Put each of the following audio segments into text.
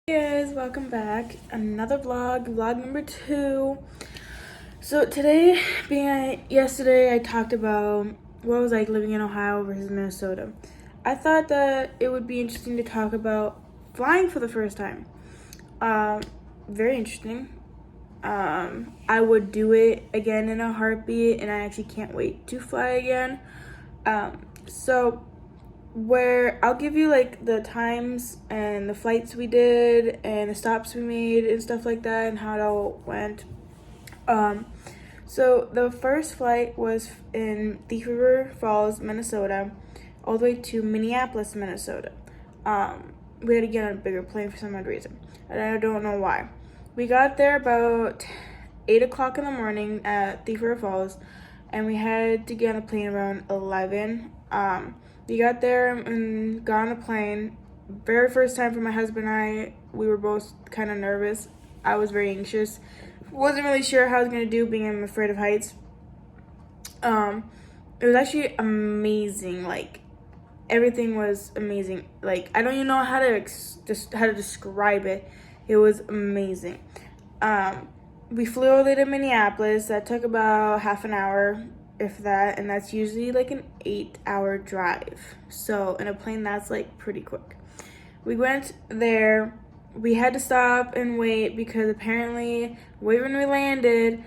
Hey guys, welcome back. Another vlog number 2. So today, yesterday, I talked about what it was like living in Ohio versus Minnesota. I thought that it would be interesting to talk about flying for the first time. Very interesting. I would do it again in a heartbeat, and I actually can't wait to fly again. So where I'll give you like the times and the flights we did and the stops we made and stuff like that and how it all went. So the first flight was in Thief River Falls, Minnesota, all the way to Minneapolis, Minnesota. We had to get on a bigger plane for some odd reason, and I don't know why. We got there about 8 o'clock in the morning at Thief River Falls, and we had to get on the plane around 11. We got there and got on the plane. Very first time for my husband and I, we were both kind of nervous. I was very anxious. Wasn't really sure how I was going to do, being I'm afraid of heights. It was actually amazing. Like, everything was amazing. Like, I don't even know how to how to describe it. It was amazing. We flew all the way to Minneapolis. That took about half an hour, if that, and that's usually like an 8-hour drive. So in a plane, that's like pretty quick. We went there. We had to stop and wait because apparently, right when we landed,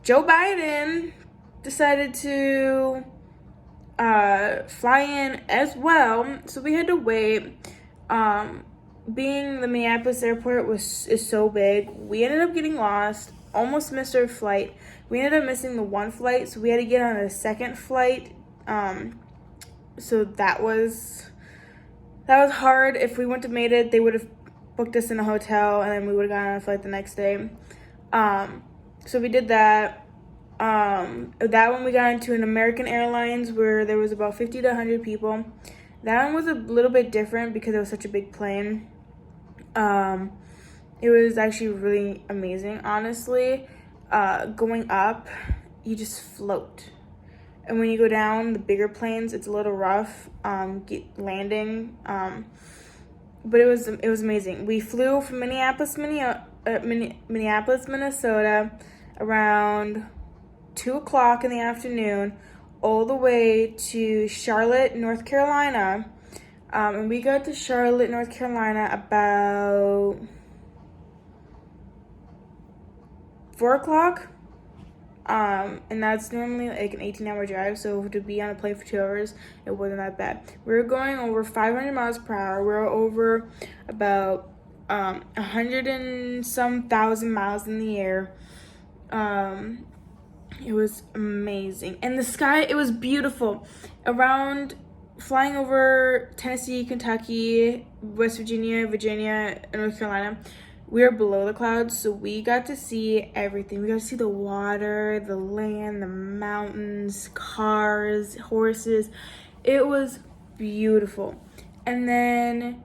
Joe Biden decided to fly in as well. So we had to wait. Being the Minneapolis airport is so big, we ended up getting lost, almost missed our flight. We ended up missing the one flight, so we had to get on a second flight. So that was hard. If we wouldn't have made it, they would have booked us in a hotel, and then we would have gotten on a flight the next day. So we did that. That one we got into an American Airlines where there was about 50 to 100 people. That one was a little bit different because it was such a big plane. It was actually really amazing, honestly. Going up, you just float. And when you go down, the bigger planes, it's a little rough, landing. But it was amazing. We flew from Minneapolis, Minnesota, around 2 o'clock in the afternoon, all the way to Charlotte, North Carolina. And we got to Charlotte, North Carolina about 4 o'clock. And that's normally like an 18-hour drive, so to be on a plane for 2 hours, it wasn't that bad. We were going over 500 miles per hour. We were over about 100 and some thousand miles in the air. It was amazing. And the sky, it was beautiful. Flying over Tennessee, Kentucky, West Virginia, and North Carolina, we were below the clouds, so we got to see everything. We got to see the water, the land, the mountains, cars, horses. It was beautiful. And then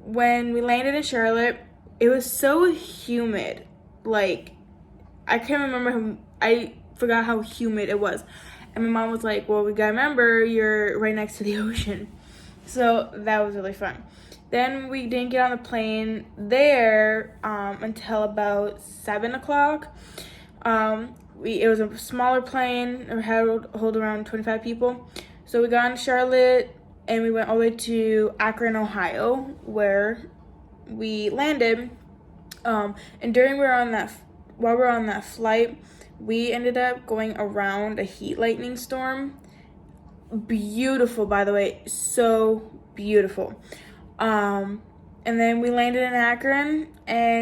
when we landed in Charlotte, it was so humid. Like, I can't remember I forgot how humid it was. And my mom was like, well, we gotta remember you're right next to the ocean. So that was really fun. Then we didn't get on the plane there until about 7 o'clock. It was a smaller plane. It hold around 25 people. So we got in Charlotte and we went all the way to Akron, Ohio, where we landed. And while we were on that flight, we ended up going around a heat lightning storm. Beautiful, by the way, so beautiful. And then we landed in Akron, and